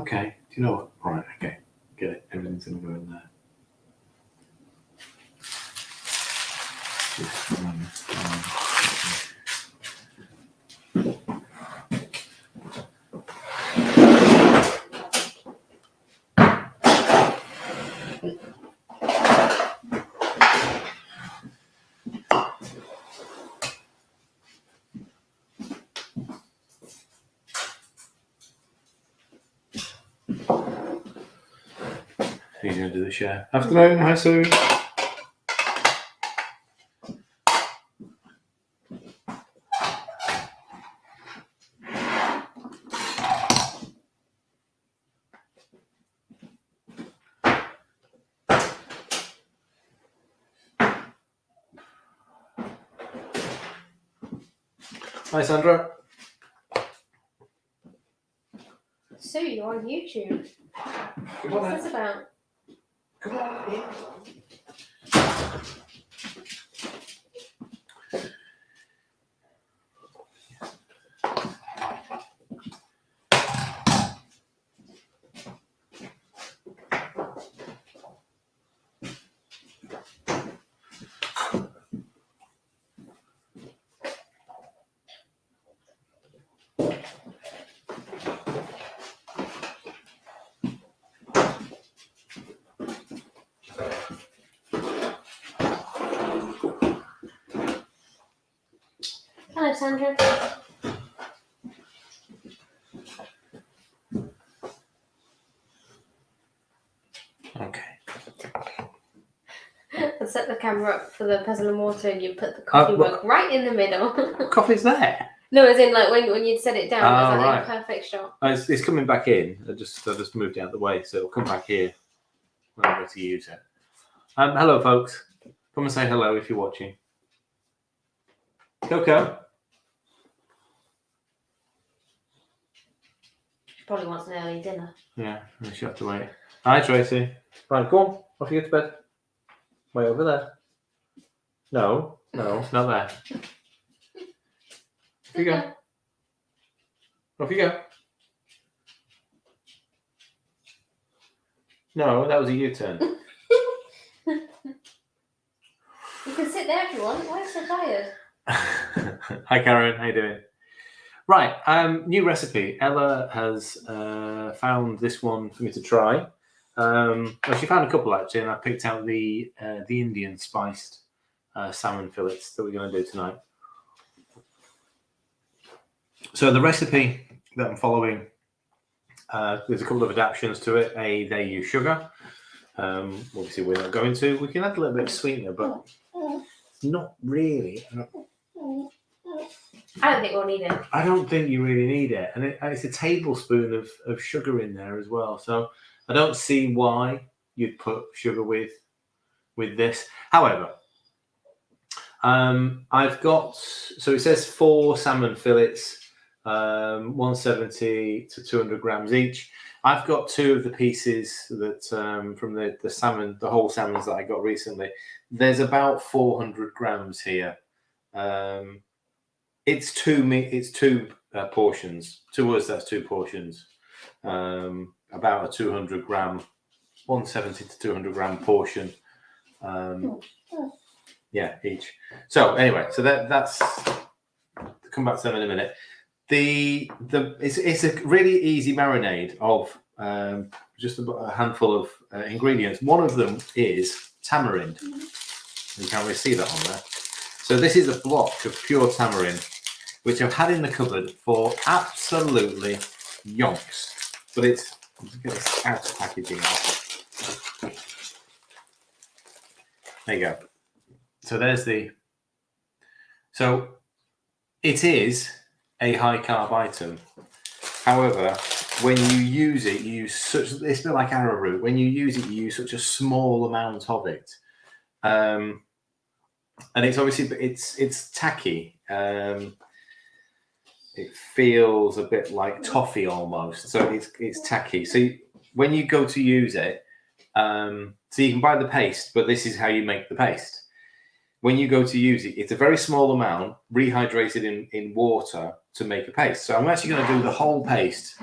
Okay. Do you know what? Right. Okay. Get it. Everything's going to go in there. He's going to do the share. Afternoon. Hi, Sue. Hi, Sandra. Sue, you're on YouTube. What's this about? Come on in. Hello, Sandra. Okay. I set the camera up for the pestle and water, and you put the coffee mug right in the middle. Coffee's there. No, as in like when you'd set it down, it was like right. a perfect shot. It's coming back in. I just moved it out of the way, so it'll come back here when I go to use it. Hello, folks. Come and say hello if you're watching. Coco. She probably wants an early dinner. Yeah, she'll have to wait. Hi, Tracy. Right, go on. Off you go to bed. Way over there. No, not there. Off you go. Off you go. No, that was a U-turn. You can sit there if you want. Why are you so tired? Hi, Karen. How you doing? Right, new recipe. Ella has found this one for me to try. Well, she found a couple actually, and I picked out the Indian spiced salmon fillets that we're going to do tonight. So the recipe that I'm following, there's a couple of adaptations to it. They use sugar. Obviously, we're not going to. We can add a little bit of sweetener, but not really. I don't think we'll need it. I don't think you really need it. And it's a tablespoon of sugar in there as well. So I don't see why you'd put sugar with this. However, I've got, so it says 4 salmon fillets, 170 to 200 grams each. I've got 2 of the pieces that from the salmon, the whole salmons that I got recently. There's about 400 grams here. It's two portions. To us, that's 2 portions. About a 200 gram, 170 to 200 gram portion. Yeah, each. So anyway, so that's. I'll come back to them in a minute. It's a really easy marinade of just a handful of ingredients. One of them is tamarind. You can't really see that on there. So this is a block of pure tamarind, which I've had in the cupboard for absolutely yonks. But it's, let's get this out of packaging. There you go. So there's so it is a high carb item. However, when you use it, you use such, it's a bit like arrowroot. When you use it, you use such a small amount of it. And it's obviously, it's tacky. It feels a bit like toffee almost. So it's tacky. So when you go to use it, so you can buy the paste, but this is how you make the paste. when you go to use it, it's a very small amount, rehydrated in water to make a paste. So I'm actually going to do the whole paste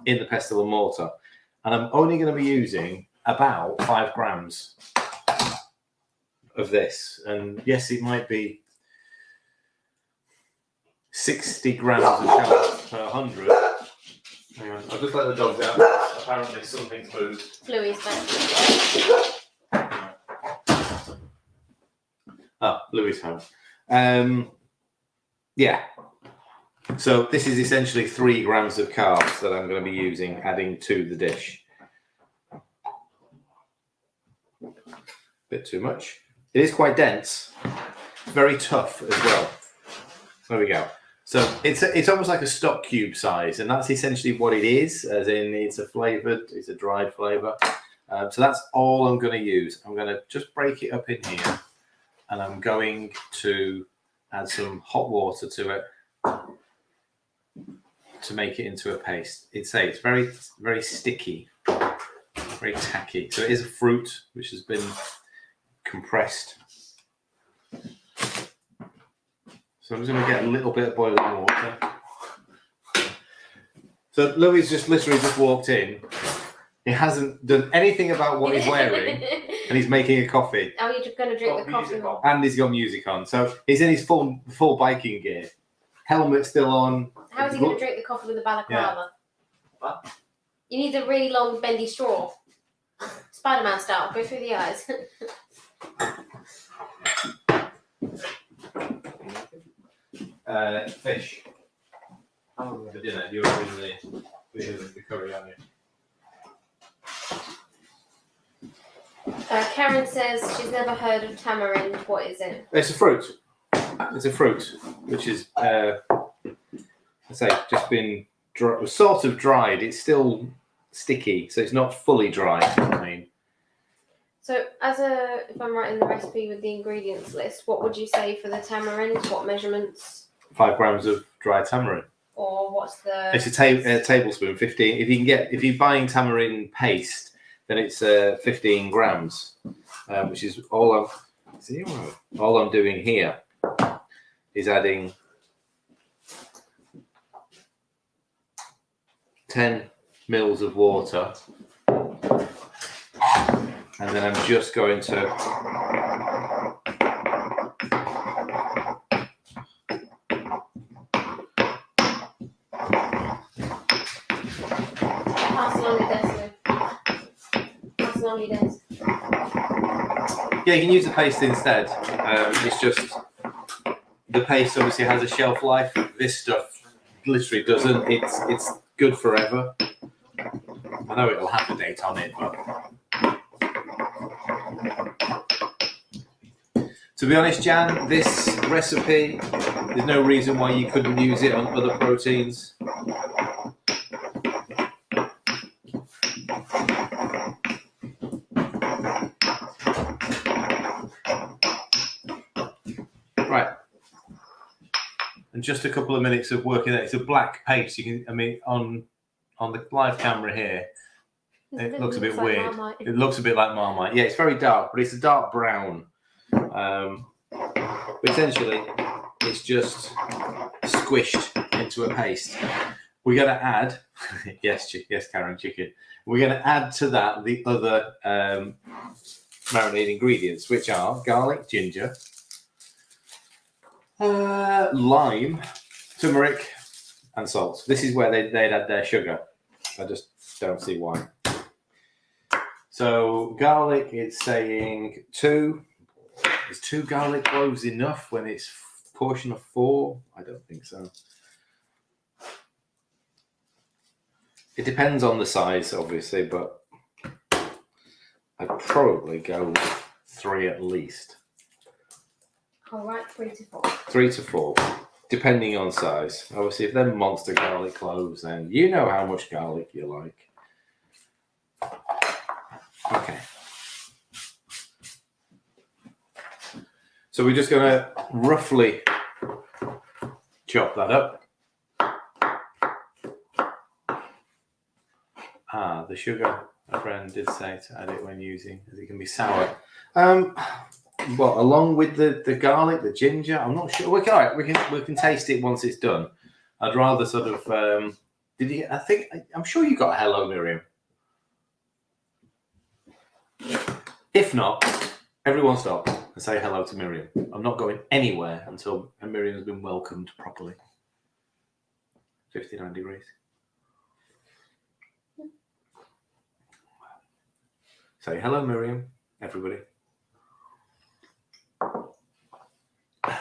in the pestle and mortar. And I'm only going to be using about 5 grams of this. And yes, it might be 60 grams of shallots per 100. Hang on, I'll just let the dogs out. Apparently something's moved. Bluey's back. Ah, Louis' home. Yeah. So this is essentially 3 grams of carbs that I'm going to be using, adding to the dish. Bit too much. It is quite dense, very tough as well. There we go. So it's almost like a stock cube size, and that's essentially what it is, as in it's a dried flavour. So that's all I'm going to use. I'm going to just break it up in here, and I'm going to add some hot water to it to make it into a paste. It's very, very sticky, very tacky. So it is a fruit which has been compressed. So I'm just going to get a little bit of boiling water. So Louis just literally just walked in. He hasn't done anything about what he's wearing, and he's making a coffee. Oh, you're just going to drink the coffee. And he's got music on. So he's in his full biking gear. Helmet still on. How is he going to drink the coffee with a balaclava? Yeah. What? You need a really long bendy straw. Spider-Man style. Go through the eyes. Fish. For dinner. You're doing the curry, aren't you? Karen says she's never heard of tamarind. What is it? It's a fruit. It's a fruit, which is, just been sort of dried. It's still sticky, so it's not fully dry. I mean. So, if I'm writing the recipe with the ingredients list, what would you say for the tamarind? What measurements? 5 grams of dried tamarind. Or what's the? It's a tablespoon. 15. If you're buying tamarind paste, then it's 15 grams, which is all I'm doing here is adding 10 mils of water, and then I'm just going to Yeah, you can use the paste instead. It's just the paste obviously has a shelf life. This stuff literally doesn't. It's good forever. I know it'll have a date on it, but to be honest, Jan, this recipe, there's no reason why you couldn't use it on other proteins. Right, and just a couple of minutes of working it. It's a black paste. You can, on the live camera here, it looks a bit weird. Marmite. It looks a bit like Marmite. Yeah, it's very dark, but it's a dark brown. But essentially, it's just squished into a paste. We're going to add, yes, Karen, chicken. We're going to add to that the other marinated ingredients, which are garlic, ginger, lime, turmeric, and salt. This is where they'd add their sugar. I just don't see why. So garlic, it's saying 2. Is 2 garlic cloves enough when it's a portion of 4? I don't think so. It depends on the size, obviously, but I'd probably go with 3 at least. All right, 3 to 4. 3 to 4, depending on size. Obviously, if they're monster garlic cloves, then you know how much garlic you like. Okay. So we're just going to roughly chop that up. The sugar, a friend did say to add it when using, as it can be sour. What, along with the garlic, the ginger? I'm not sure. All right, we can taste it once it's done. I'd rather sort of. Did you? I'm sure you got a hello, Miriam. If not, everyone stop and say hello to Miriam. I'm not going anywhere until Miriam has been welcomed properly. 59 degrees. Say hello, Miriam, everybody.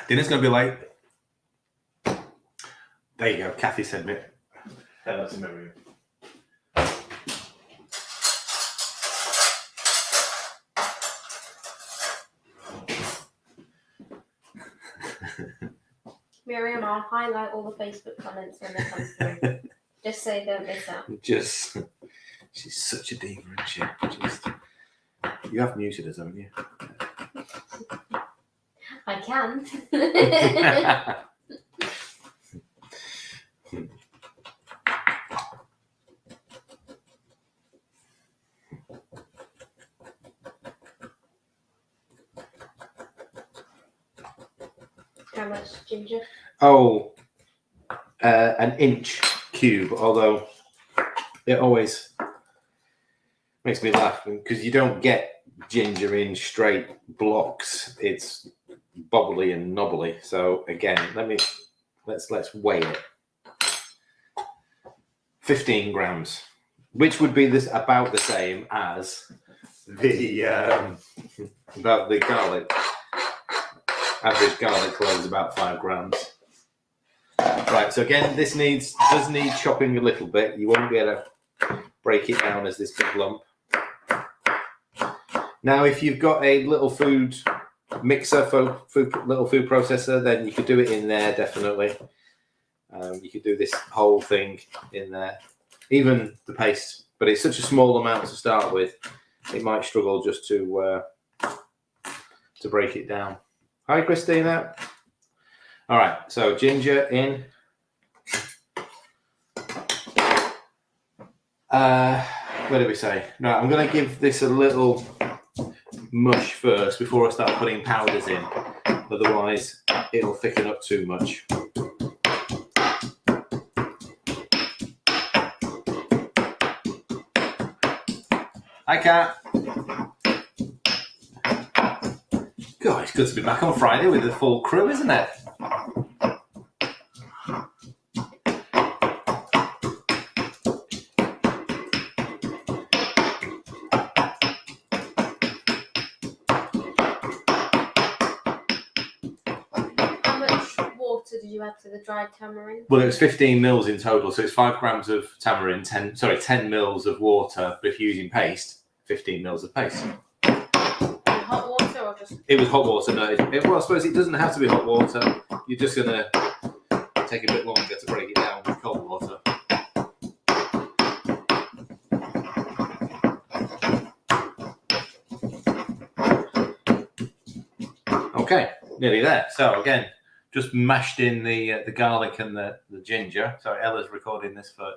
Dinner's going to be late. There you go. Kathy said it. Hello to Miriam. Miriam, I'll highlight all the Facebook comments when they come through. Just so you don't miss out. She's such a diva, isn't she? You have muted us, haven't you? I can. How much ginger? Oh, an inch cube, although it always makes me laugh because you don't get ginger in straight blocks. It's bobbly and knobbly. So again, let's weigh it. 15 grams, which would be about the same as the about the garlic. Average garlic clove is about 5 grams. Right, so again, this does need chopping a little bit. You won't be able to break it down as this big lump. Now, if you've got a little food mixer, little food processor, then you could do it in there, definitely. You could do this whole thing in there, even the paste. But it's such a small amount to start with, it might struggle just to break it down. Hi, Christina. All right, so ginger in. What did we say? No, I'm going to give this a little mush first before I start putting powders in. Otherwise, it'll thicken up too much. Hi, Kat. God, it's good to be back on Friday with the full crew, isn't it? How much water did you add to the dried tamarind? Well, it was 15 mils in total, so it's 5 grams of tamarind, 10 mils of water. But if you're using paste, 15 mils of paste. Hot water or just? It was hot water. No, well, I suppose it doesn't have to be hot water. You're just going to take a bit longer to break it down with cold water. Okay, nearly there. So again, just mashed in the garlic and the ginger. So Ella's recording this for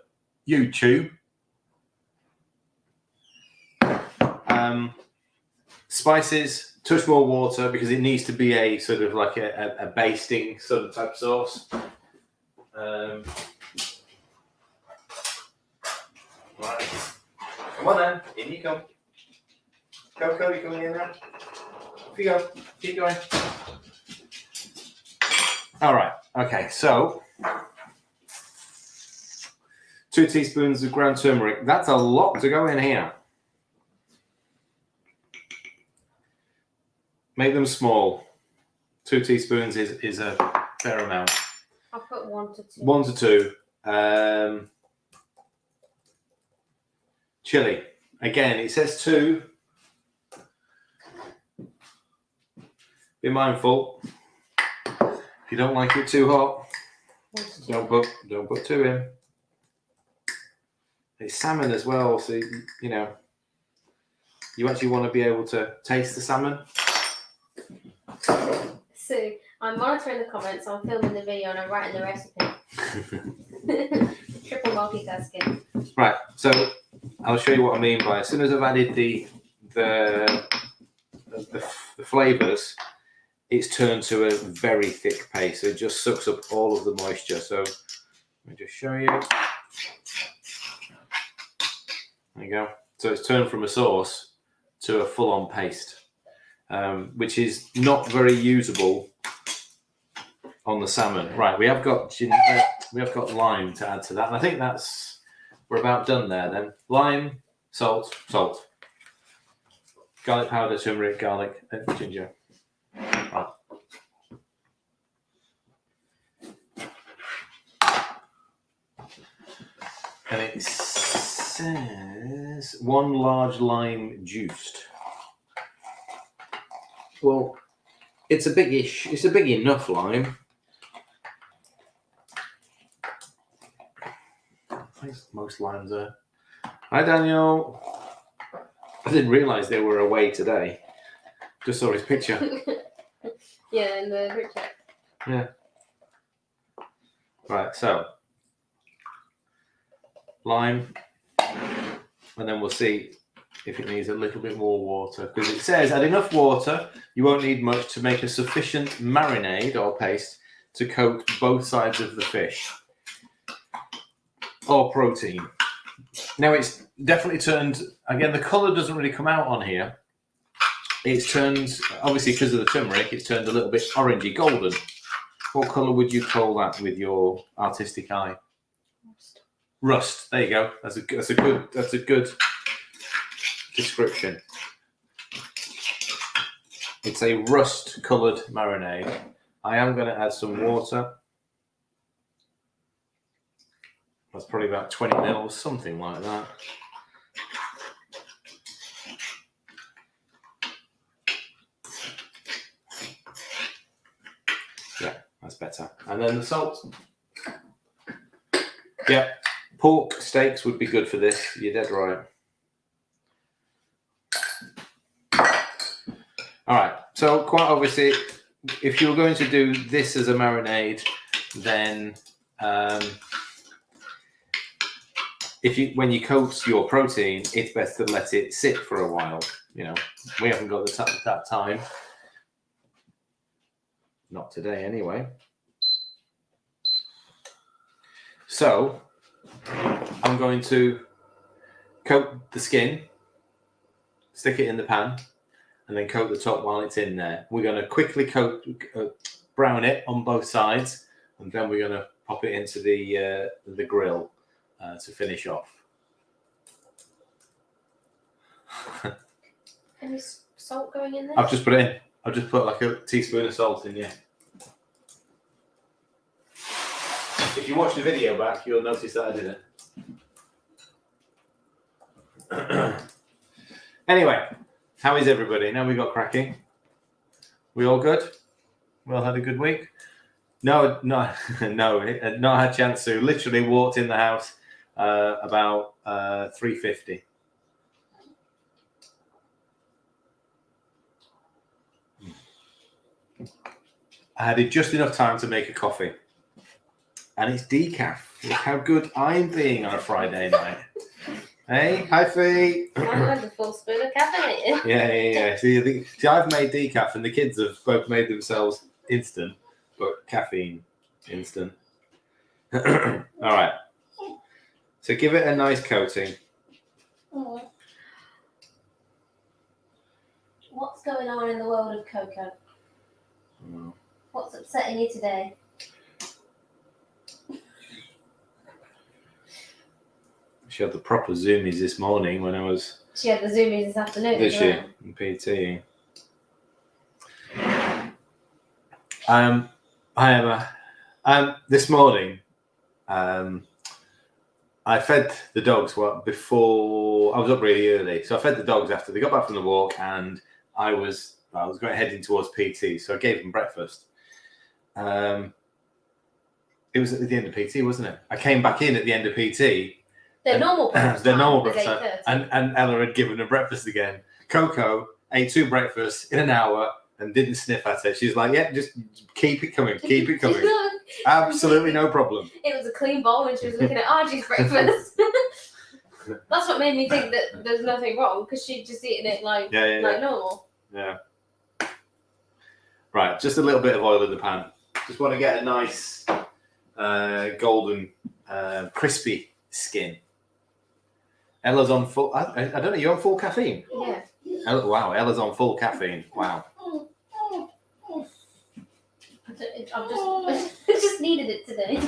YouTube. Spices, touch more water because it needs to be a sort of like a basting sort of type sauce. Right. Come on then, in you come. Coco, you coming in now? Off you go, keep going. All right, okay, so 2 teaspoons of ground turmeric. That's a lot to go in here. Make them small. 2 teaspoons is a fair amount. I'll put 1 to 2. 1 to 2. Chili. Again, it says 2. Be mindful. If you don't like it too hot, don't put 2 in. It's salmon as well, so you know you actually want to be able to taste the salmon. So I'm monitoring the comments, I'm filming the video, and I'm writing the recipe. Triple multitasking. Right, so I'll show you what I mean by as soon as I've added the the flavours, it's turned to a very thick paste. So it just sucks up all of the moisture. So let me just show you. There you go. So it's turned from a sauce to a full-on paste, which is not very usable on the salmon. Right, we have got lime to add to that, and I think we're about done there. Then lime, salt, garlic powder, turmeric, garlic, and ginger. Right. And it says 1 large lime juiced. Well, it's a big enough lime. I think most limes are. Hi, Daniel. I didn't realise they were away today. Just saw his picture. Yeah, in the picture. Yeah. Right, so lime, and then we'll see if it needs a little bit more water, because it says add enough water. You won't need much to make a sufficient marinade or paste to coat both sides of the fish or protein. Now it's definitely turned, again, the colour doesn't really come out on here. It's turned, obviously because of the turmeric, it's turned a little bit orangey golden. What colour would you call that with your artistic eye? Rust. There you go. That's a good description. It's a rust-coloured marinade. I am going to add some water. That's probably about 20 mils, something like that. Yeah, that's better. And then the salt. Yeah, pork steaks would be good for this. You're dead right. All right, so quite obviously, if you were going to do this as a marinade, then when you coat your protein, it's best to let it sit for a while. You know, we haven't got that time. Not today, anyway. So I'm going to coat the skin, stick it in the pan, and then coat the top while it's in there. We're going to quickly brown it on both sides, and then we're going to pop it into the grill to finish off. Any salt going in there? I've just put it in. I've just put like a teaspoon of salt in, yeah. If you watch the video back, you'll notice that I did it. Anyway, how is everybody? Now we got cracking. We all good? We all had a good week? No, not had a chance to. Literally walked in the house about 3:50. I had just enough time to make a coffee. And it's decaf. Look how good I'm being on a Friday night. Hey, hi Fee. I had the full spoon of caffeine. Yeah. See, I've made decaf, and the kids have both made themselves instant, but caffeine instant. All right. So give it a nice coating. What's going on in the world of cocoa? What's upsetting you today? She had the proper zoomies this morning when I was. She had the zoomies this afternoon. Did she? In PT. This morning, I fed the dogs before I was up really early. So I fed the dogs after they got back from the walk, and I was heading towards PT. So I gave them breakfast. It was at the end of PT, wasn't it? I came back in at the end of PT. Their normal breakfast. And Ella had given her breakfast again. Coco ate 2 breakfasts in an hour and didn't sniff at it. She's like, yeah, just keep it coming. Absolutely no problem. It was a clean bowl when she was looking at Archie's breakfast. That's what made me think that there's nothing wrong, because she'd just eaten it like normal. Yeah. Right, just a little bit of oil in the pan. Just want to get a nice golden, crispy skin. Ella's on full. I don't know. You're on full caffeine. Yeah. Wow, Ella's on full caffeine. Wow. I just needed it today.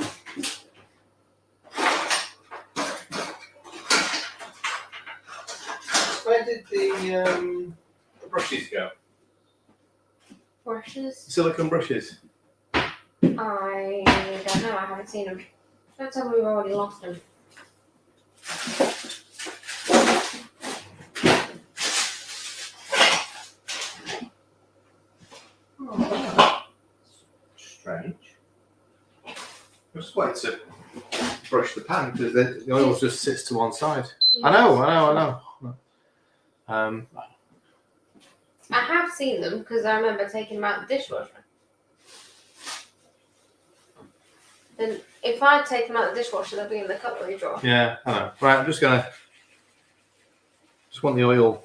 Where did the brushes go? Brushes? Silicone brushes. I don't know. I haven't seen them. Don't tell me we've already lost them. Strange. Just wait to brush the pan because the oil just sits to one side. Yes. I know. I have seen them because I remember taking them out of the dishwasher. Then if I take them out of the dishwasher, they'll be in the cutlery drawer. Yeah, I know. Right, I'm just want the oil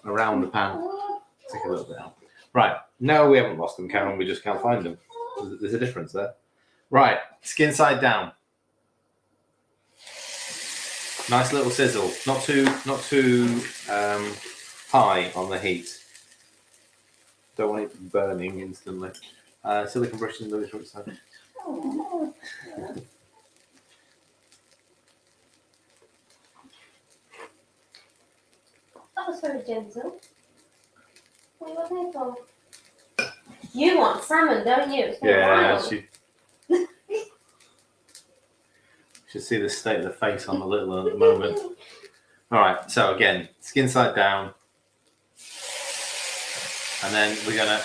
around the pan. Take a little bit out. Right, no, we haven't lost them, Karen. We just can't find them. There's a difference there. Right, skin side down. Nice little sizzle. Not too high on the heat. Don't want it burning instantly. Silicone brushes in the front side. That was very gentle. What do you want there for? You want salmon, don't you? It's been a Yeah, while. she should see the state of the face on the little one at the moment. All right, so again, skin side down, and then we're gonna.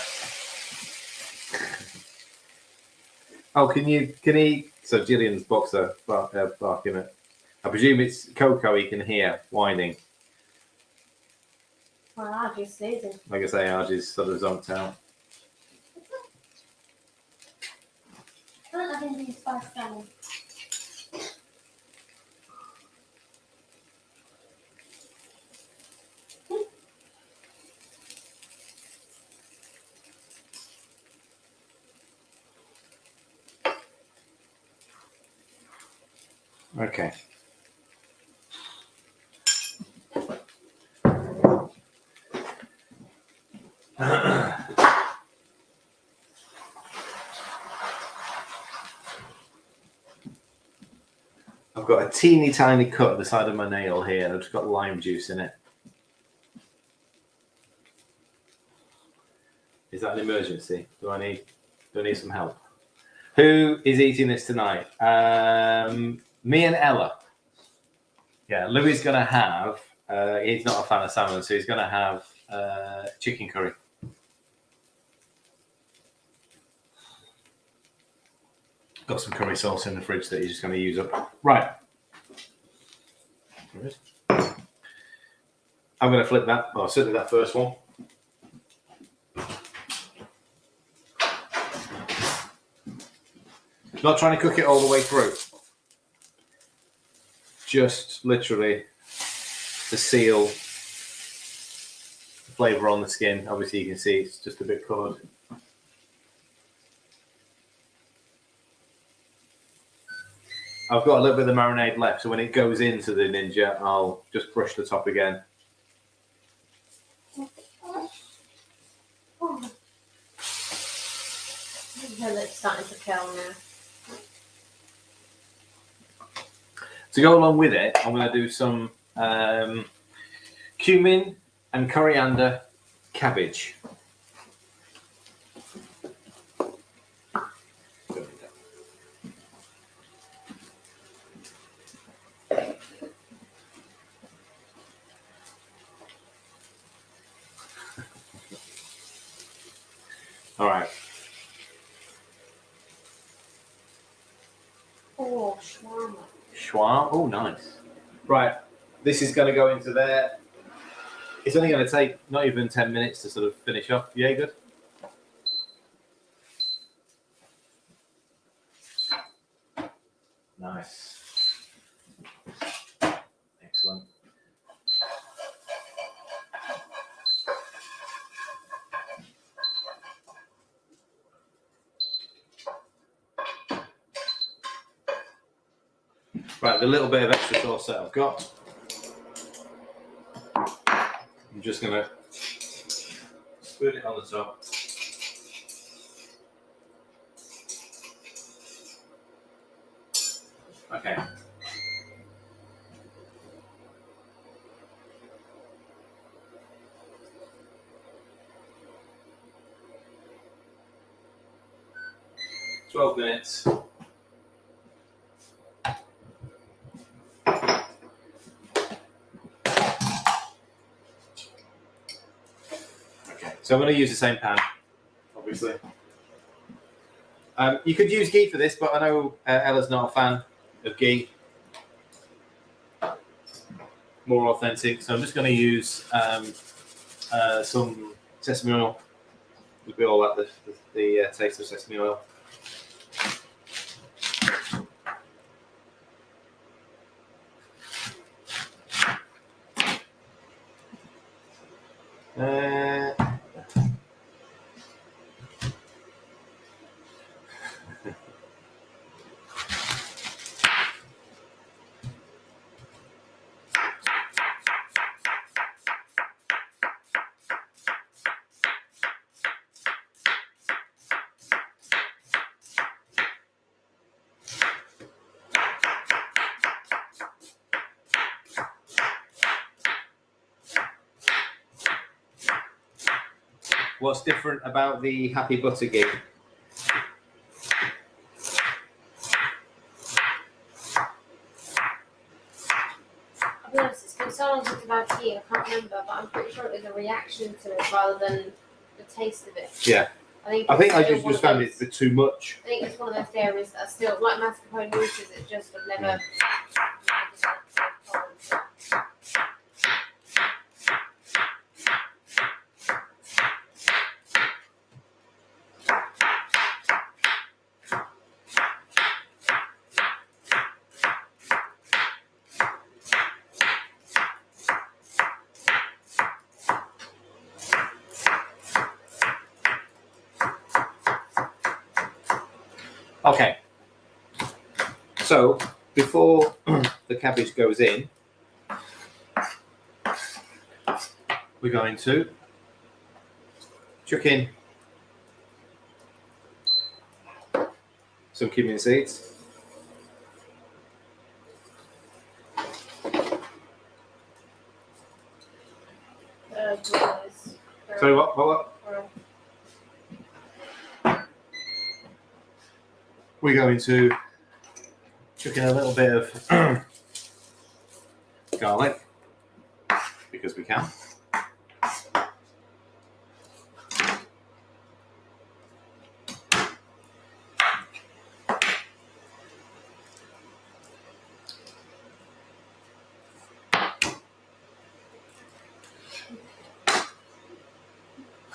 Oh, can he? So Gillian's boxer barking it. I presume it's Coco. He can hear whining. Well, Archie's sneezing. Like I say, Archie's sort of zonked out. I don't have anything spiced salmon. Okay. I've got a teeny tiny cut at the side of my nail here, and I've just got lime juice in it. Is that an emergency? Do I need some help? Who is eating this tonight? Me and Ella. Yeah, Louis gonna have. He's not a fan of salmon, so he's gonna have chicken curry. Got some curry sauce in the fridge that he's just going to use up. Right. I'm going to flip that. Well, certainly that first one. Not trying to cook it all the way through. Just literally to seal the flavour on the skin. Obviously, you can see it's just a bit coloured. I've got a little bit of the marinade left, so when it goes into the Ninja, I'll just brush the top again. Oh. Her lips starting to curl now. To go along with it, I'm going to do some cumin and coriander cabbage. All right. Oh, shawarma. Schwa. Oh, nice. Right. This is going to go into there. It's only going to take not even 10 minutes to sort of finish off. Yeah, good? Nice. Excellent. Right, the little bit of extra sauce that I've got, I'm just going to spread it on the top. Okay. .12 minutes. Okay, so I'm going to use the same pan, obviously. You could use ghee for this, but I know Ella's not a fan of ghee. More authentic, so I'm just going to use some sesame oil. We all like the taste of sesame oil. What's different about the Happy Butter ghee? I'll be honest, it's been so long since I've had tea, I can't remember, but I'm pretty sure it was a reaction to it rather than the taste of it. Yeah. I think I just found it a bit too much. I think it's one of those areas that are still, like mascarpone roosters, it just have never... Okay, so before the cabbage goes in, we're going to chuck in some cumin seeds. Sorry, what? We're going to chuck in a little bit of garlic, because we can.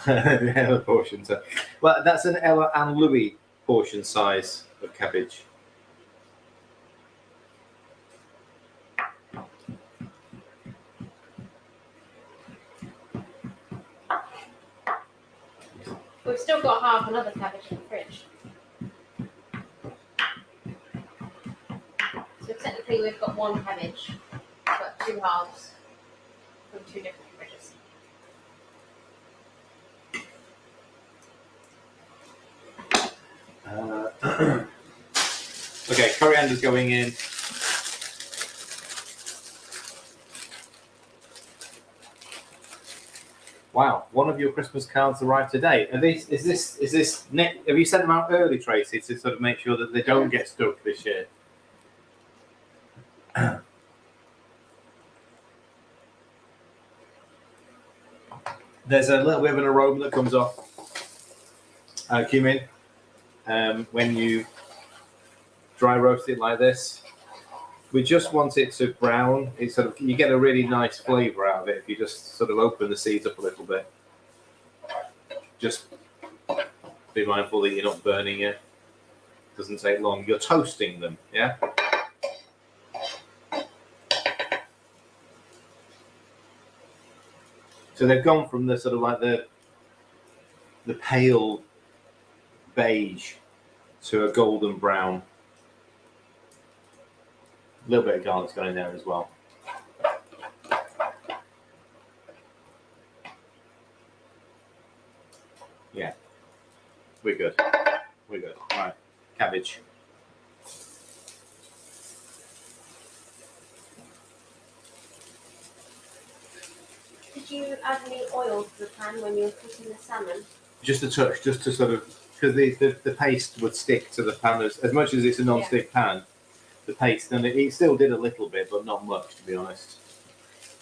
The Ella portion. So, well, that's an Ella and Louis portion size of cabbage. We've still got half another cabbage in the fridge. So technically we've got one cabbage, but two halves from two different fridges. Okay, coriander's going in. Wow, one of your Christmas cards arrived today. Have you sent them out early, Tracy, to sort of make sure that they don't get stuck this year? There's a little bit of an aroma that comes off cumin when you dry roast it like this. We just want it to brown. It's sort of, you get a really nice flavour out of it if you just sort of open the seeds up a little bit. Just be mindful that you're not burning it. It doesn't take long. You're toasting them, yeah? So they've gone from the sort of like the pale beige to a golden brown. A little bit of garlic's gone in there as well. Yeah, we're good. We're good. Right, cabbage. Did you add any oil to the pan when you were cooking the salmon? Just a touch, just to sort of, because the paste would stick to the pan as much as it's a non-stick pan. The paste, and it still did a little bit, but not much, to be honest.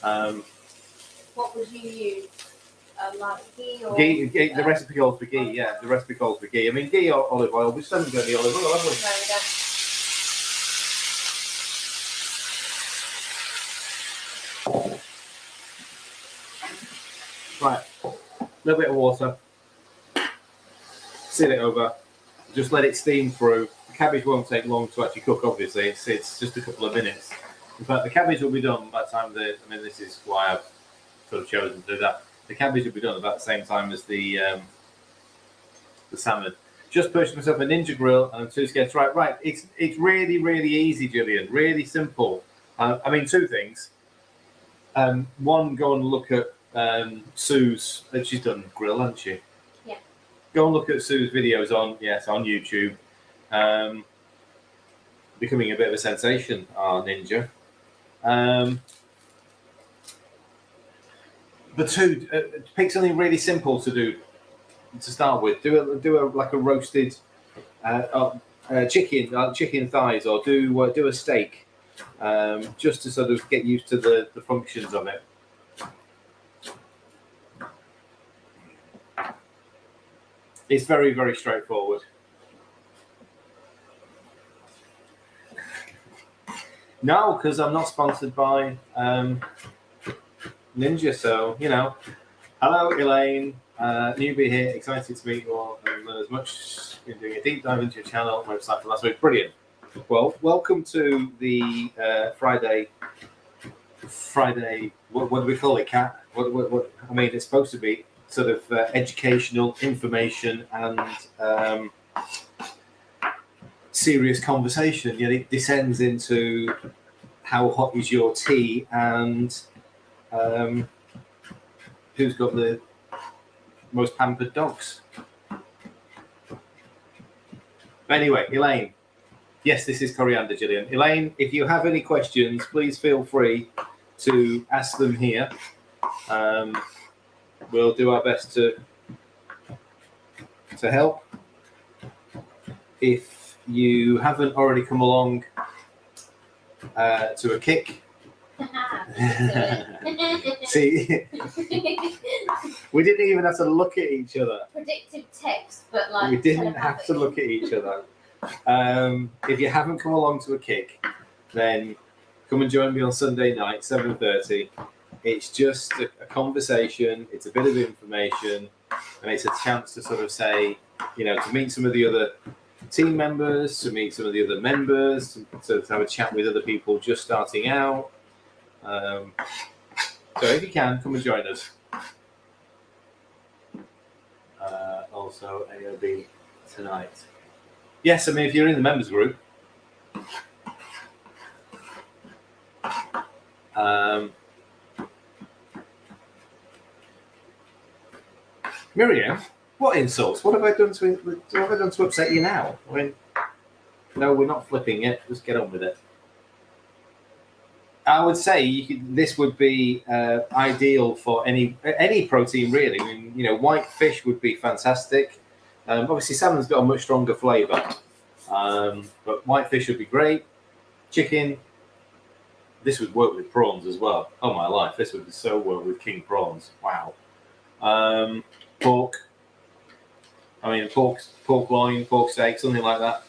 What would you use? Like ghee or? Ghee, the recipe calls for ghee, yeah. The recipe calls for ghee. I mean, ghee or olive oil. We still haven't got any olive oil, have we? There we go. Right, a little bit of water. Seal it over. Just let it steam through. The cabbage won't take long to actually cook, obviously. It's just a couple of minutes. In fact, the cabbage will be done by the time this is why I've sort of chosen to do that. The cabbage will be done about the same time as the salmon. Just purchased myself a Ninja grill and 2 skets. Right. It's really, really easy, Gillian. Really simple. I mean, 2 things. One, go and look at Sue's. She's done grill, hasn't she? Yeah. Go and look at Sue's videos on YouTube. Becoming a bit of a sensation, our Ninja. But 2, pick something really simple to do to start with. Do a like a roasted chicken thighs, or do a steak, just to sort of get used to the functions of it. It's very, very straightforward. No, because I'm not sponsored by Ninja, so Hello, Elaine. Newbie here. Excited to meet you all and learn as much. Been doing a deep dive into your channel website for last week. Brilliant. Well, welcome to the Friday. What do we call it, Kat? What? I mean, it's supposed to be sort of educational information and serious conversation. Yet it descends into how hot is your tea and who's got the most pampered dogs. But anyway, Elaine. Yes, this is Coriander, Gillian. Elaine, if you have any questions, please feel free to ask them here. We'll do our best to help. If you haven't already come along to a kick, see, we didn't even have to look at each other. Predictive text, but like we didn't have to look at each other. If you haven't come along to a kick, then come and join me on Sunday night, 7:30. It's just a conversation. It's a bit of information, and it's a chance to sort of say, to meet some of the other team members, to meet some of the other members, to have a chat with other people just starting out. So if you can, come and join us. Also, AOB tonight. Yes, I mean, if you're in the members group, Miriam, what insults? What have I done to upset you now? I mean, no, we're not flipping it. Just get on with it. I would say this would be ideal for any protein, really. I mean, white fish would be fantastic. Obviously, salmon's got a much stronger flavour, but white fish would be great. Chicken. This would work with prawns as well. Oh my life, this would so work with king prawns. Wow. Pork. I mean, pork loin, pork steak, something like that.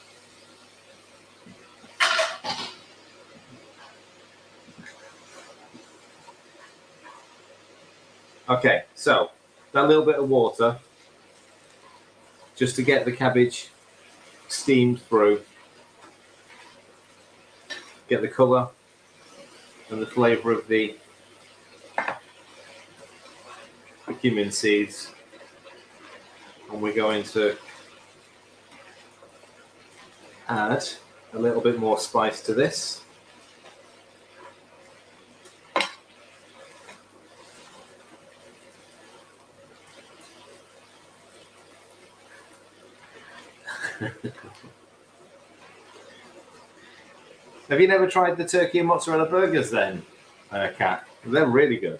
Okay, so that little bit of water, just to get the cabbage steamed through, get the colour and the flavour of the cumin seeds, and we're going to add a little bit more spice to this. Have you never tried the turkey and mozzarella burgers then, Kat? They're really good.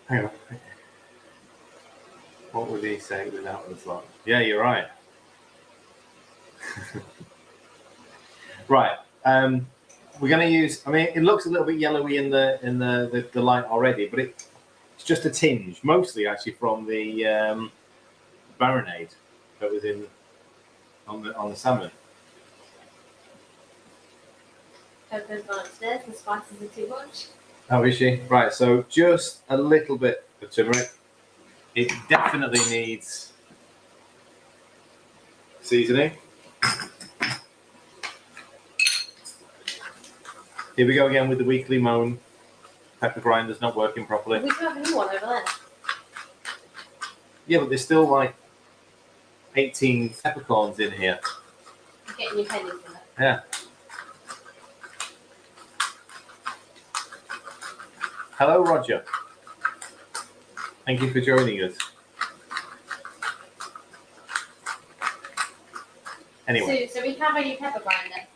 Hang on. What would he say without the slot? Yeah, you're right. Right. We're going to use. I mean, it looks a little bit yellowy in the light already, but it's just a tinge, mostly actually from the marinade that was in on the salmon. Coco's gone upstairs. The spices are too much. Oh, is she? Right. So just a little bit of turmeric. It definitely needs seasoning. Here we go again with the weekly moan. Pepper grinder's not working properly. We do have a new one over there. Yeah, but there's still like 18 peppercorns in here. You're getting your pennies in it. Yeah. Hello, Roger. Thank you for joining us. Anyway. So we have a new pepper grinder.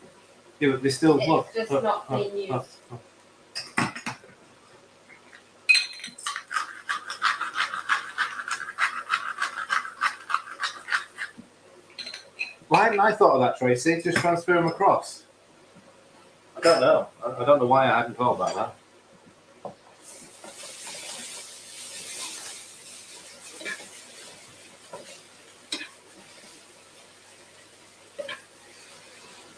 Yeah, but there's still It's look. just Look, not being used. look. Why hadn't I thought of that, Tracy? Just transfer them across. I don't know. I don't know why I hadn't thought about that.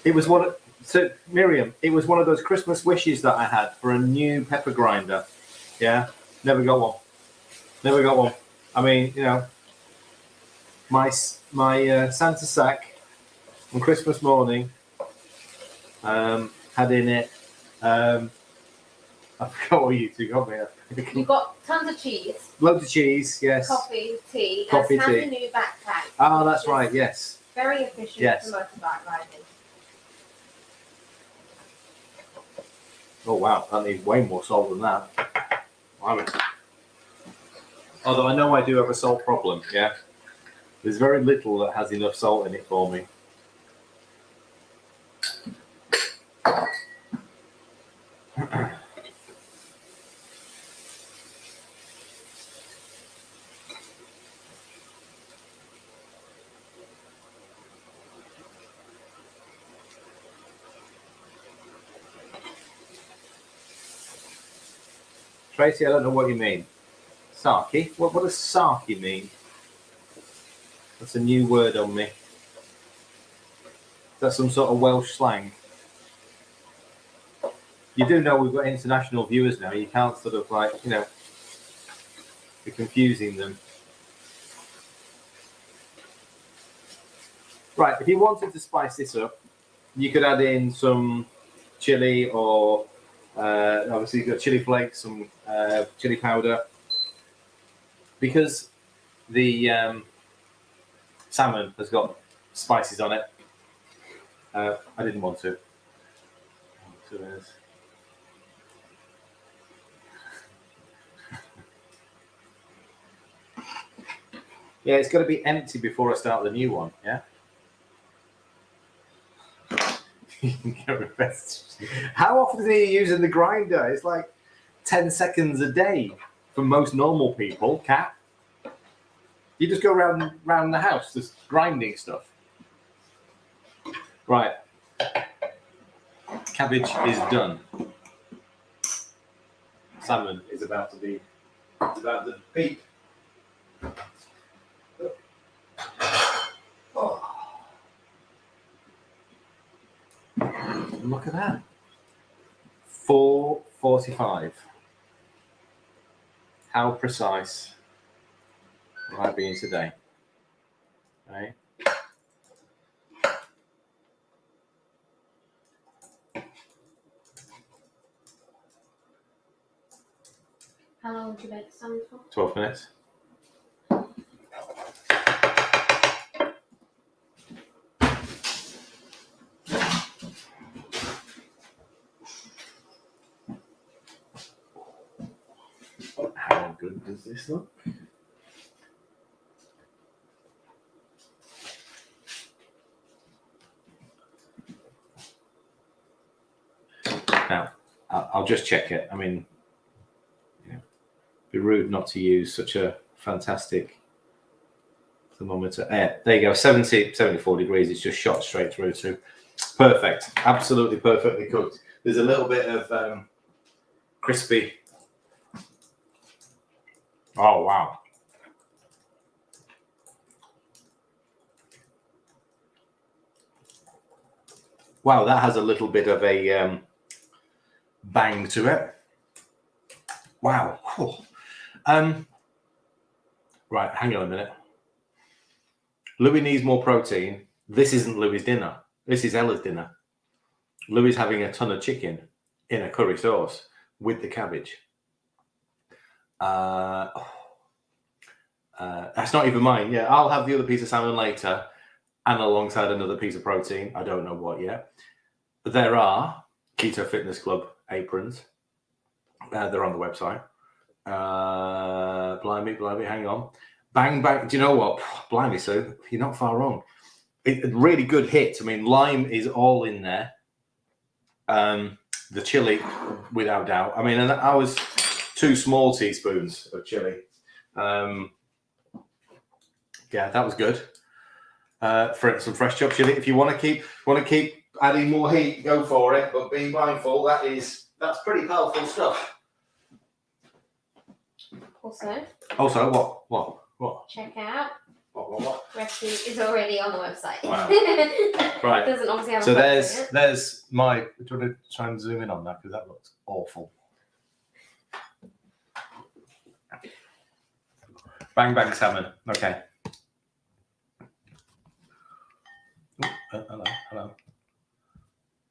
It was one. So Miriam, it was one of those Christmas wishes that I had for a new pepper grinder. Yeah, never got one. Never got one. I mean, you know, my Santa sack on Christmas morning had in it. I forgot what you two got me. You've got tons of cheese. Loads of cheese, yes. Coffee, tea, Coffee, and tea. a new backpack. Oh, that's which is right. Yes. Very efficient Yes. for motorbike riding. Oh wow, that needs way more salt than that. Wow. Although I know I do have a salt problem. Yeah. There's very little that has enough salt in it for me. Tracy, I don't know what you mean. Sarky? What does sarky mean? That's a new word on me. Is that some sort of Welsh slang? You do know we've got international viewers now. You can't sort of like, you know, be confusing them. Right, if you wanted to spice this up, you could add in some chili or obviously you've got chili flakes, some chili powder. Because the salmon has got spices on it, I didn't want to. So there's... Yeah, it's got to be empty before I start the new one, yeah? How often are you using the grinder? It's like 10 seconds a day for most normal people, Kat. You just go round the house just grinding stuff. Right. Cabbage is done. Salmon is about to peep. Oh. Look at that. 4:45. How precise am I being today? Right. How long would you bake the salmon for? 12 minutes. good does this look? Now, I'll just check it. I mean, it'd be rude not to use such a fantastic thermometer. There you go, 74 degrees. It's just shot straight through to. Perfect. Absolutely perfectly cooked. There's a little bit of crispy. Oh, wow. Wow, that has a little bit of a bang to it. Wow. Right, hang on a minute. Louis needs more protein. This isn't Louis' dinner. This is Ella's dinner. Louis having a ton of chicken in a curry sauce with the cabbage. That's not even mine. Yeah, I'll have the other piece of salmon later and alongside another piece of protein. I don't know what yet. But there are Keto Fitness Club aprons. They're on the website. Blimey, hang on. Bang, bang. Do you know what? Blimey, Sue, you're not far wrong. A really good hit. I mean, lime is all in there. The chili, without doubt. I mean, and I was 2 small teaspoons of chili. Yeah, that was good. For some fresh chopped chili. If you want to keep adding more heat, go for it. But be mindful, that's pretty powerful stuff. Also, what? Check out. What? Recipe is already on the website. Wow. Right. It doesn't obviously have. So there's my. Do you want to try and zoom in on that because that looks awful. Bang bang salmon. Okay. Hello.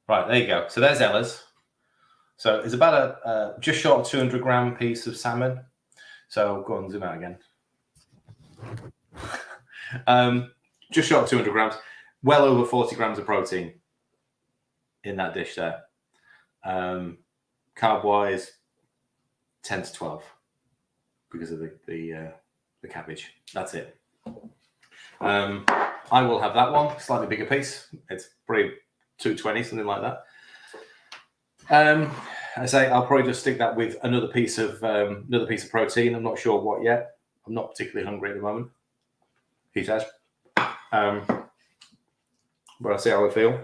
Right, there you go. So there's Ella's. So it's about a just short of 200 gram piece of salmon. So go on, zoom out again. Just short of 200 grams, well over 40 grams of protein in that dish there. Carb wise, 10 to 12 because of the cabbage. That's it. I will have that one, slightly bigger piece. It's probably 220, something like that. I say I'll probably just stick that with another piece of protein. I'm not sure what yet. I'm not particularly hungry at the moment. He says. But I'll see how I feel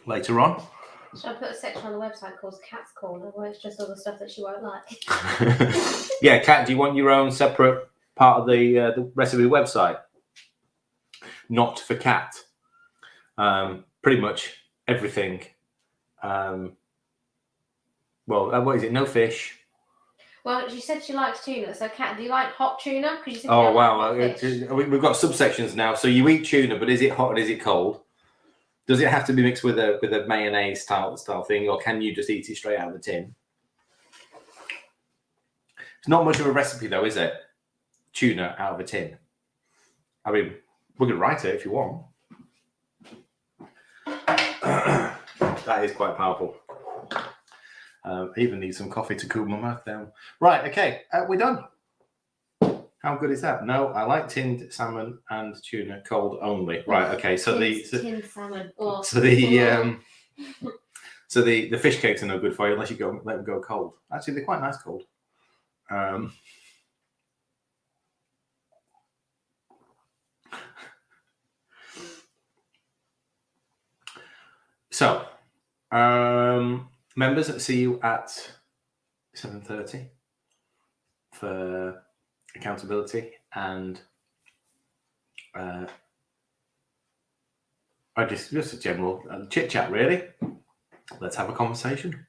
later on. Should I put a section on the website called Cat's Corner where it's just all the stuff that she won't like? Yeah, Kat, do you want your own separate part of the recipe website? Not for Kat. Pretty much everything. What is it? No fish. Well, she said she likes tuna. So, Kat, do you like hot tuna? You said Oh, you wow. like fish. We've got subsections now. So you eat tuna, but is it hot and is it cold? Does it have to be mixed with a mayonnaise style thing, or can you just eat it straight out of the tin? It's not much of a recipe, though, is it? Tuna out of a tin. I mean, we can write it if you want. That is quite powerful. I even need some coffee to cool my mouth down. Right, okay, we're done. How good is that? No, I like tinned salmon and tuna cold only. Right, okay. So tinned salmon. Oh. So the fish cakes are no good for you unless you let them go cold. Actually, they're quite nice cold. So, members, see you at 7:30 for accountability and just a general chit chat. Really, let's have a conversation.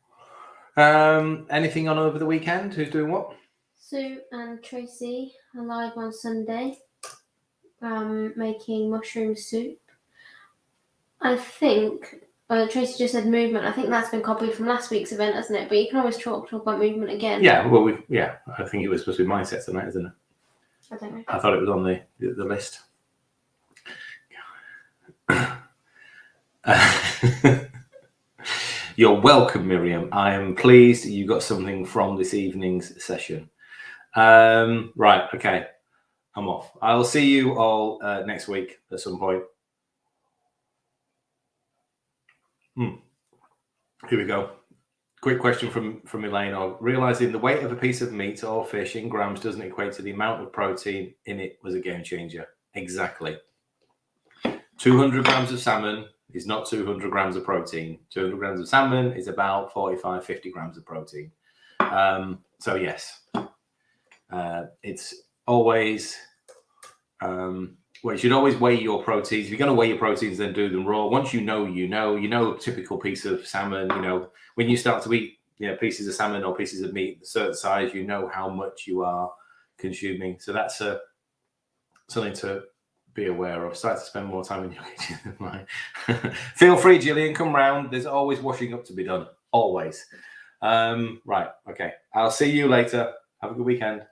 Anything on over the weekend? Who's doing what? Sue and Tracy are live on Sunday, making mushroom soup. I think. Tracy just said movement. I think that's been copied from last week's event, hasn't it? But you can always talk about movement again. Yeah, well, I think it was supposed to be mindset tonight, isn't it? I don't know. I thought it was on the list. You're welcome, Miriam. I am pleased you got something from this evening's session. Right. Okay. I'm off. I'll see you all next week at some point. Here we go. Quick question from Elaine. Realizing the weight of a piece of meat or fish in grams doesn't equate to the amount of protein in it was a game changer. Exactly. 200 grams of salmon is not 200 grams of protein. 200 grams of salmon is about 45, 50 grams of protein. So yes, it's always, well, you should always weigh your proteins. If you're going to weigh your proteins, then do them raw. Once you know a typical piece of salmon, when you start to eat, pieces of salmon or pieces of meat, a certain size, you know how much you are consuming. So that's something to be aware of. Start to spend more time in your kitchen than mine. Feel free, Gillian, come round. There's always washing up to be done. Always. Right. Okay. I'll see you later. Have a good weekend.